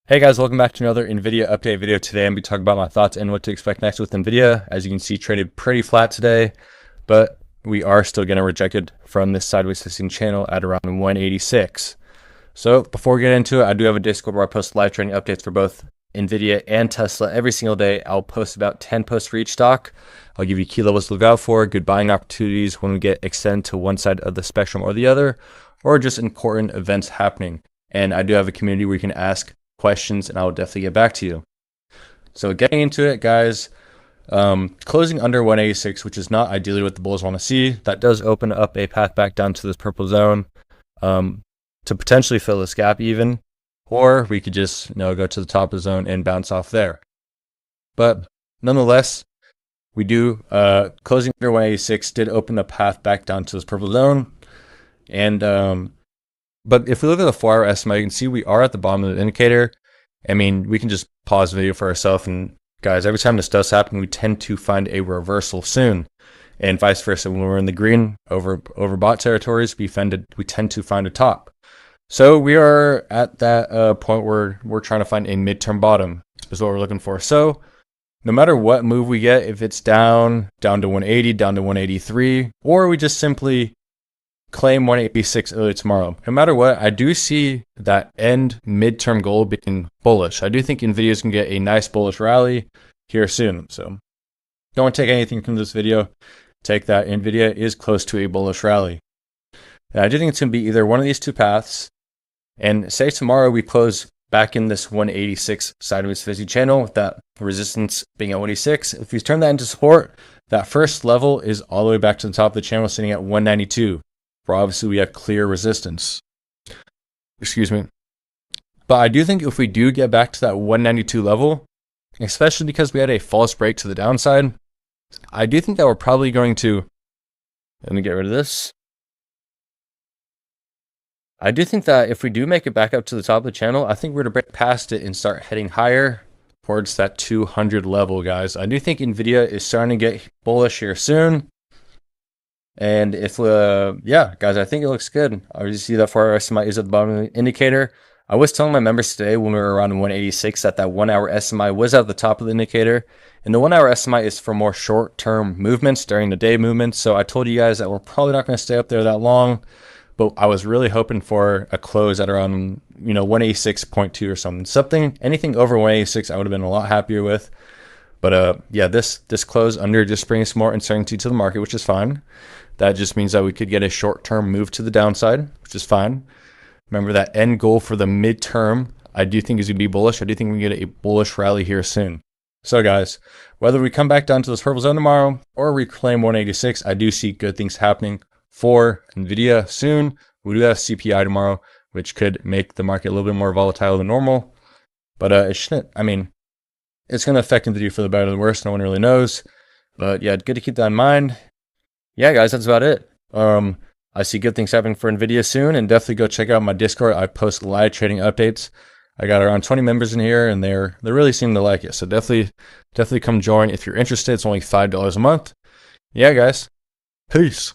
Hey guys, welcome back to another Nvidia update video. Today I'm going to be talking about my thoughts and what to expect next with Nvidia. As you can see, traded pretty flat today, but we are still getting rejected from this sideways testing channel at around 186. So before we get into it, I do have a Discord where I post live trading updates for both Nvidia and Tesla every single day. I'll post about 10 posts for each stock. I'll give you key levels to look out for, good buying opportunities when we get extended to one side of the spectrum or the other, or just important events happening. And I do have a community where you can ask questions and I will definitely get back to you. So getting into it, guys, closing under 186, which is not ideally what the bulls want to see. That does open up a path back down to this purple zone to potentially fill this gap even, or we could just go to the top of the zone and bounce off there. But nonetheless, we do closing under 186 did open the path back down to this purple zone. And but if we look at the 4-hour SMA, you can see we are at the bottom of the indicator. I mean, we can just pause the video for ourselves. And guys, every time this does happen, we tend to find a reversal soon. And vice versa, when we're in the green over bought territories, we tend to find a top. So we are at that point where we're trying to find a midterm bottom is what we're looking for. So no matter what move we get, if it's down to 180, down to 183, or we just simply claim 186 early tomorrow. No matter what, I do see that end midterm goal being bullish. I do think Nvidia is going to get a nice bullish rally here soon. So don't take anything from this video. Take that Nvidia is close to a bullish rally. And I do think it's going to be either one of these two paths. And say tomorrow we close back in this 186 sideways 50 channel with that resistance being at 186. If we turn that into support, that first level is all the way back to the top of the channel sitting at 192. Where obviously we have clear resistance. Excuse me. But I do think if we do get back to that 192 level, especially because we had a false break to the downside, I do think that we're probably going to, let me get rid of this. I do think that if we do make it back up to the top of the channel, I think we're going to break past it and start heading higher towards that 200 level, guys. I do think Nvidia is starting to get bullish here soon. And if, yeah, guys, I think it looks good. I already see that 4-hour SMA is at the bottom of the indicator. I was telling my members today when we were around 186 that 1-hour SMA was at the top of the indicator. And the 1-hour SMA is for more short-term movements during the day movements. So I told you guys that we're probably not going to stay up there that long. But I was really hoping for a close at around, 186.2 or something. Anything over 186, I would have been a lot happier with. But yeah, this close under just brings some more uncertainty to the market, which is fine. That just means that we could get a short-term move to the downside, which is fine. Remember that end goal for the midterm, I do think is going to be bullish. I do think we can get a bullish rally here soon. So guys, whether we come back down to this purple zone tomorrow or reclaim 186, I do see good things happening for Nvidia soon. We do have CPI tomorrow, which could make the market a little bit more volatile than normal. But it shouldn't, I mean, it's going to affect Nvidia for the better or the worse. No one really knows. But yeah, good to keep that in mind. Yeah, guys, that's about it. I see good things happening for Nvidia soon, and definitely go check out my Discord. I post live trading updates. I got around 20 members in here, and they really seem to like it. So definitely come join if you're interested. It's only $5 a month. Yeah, guys. Peace.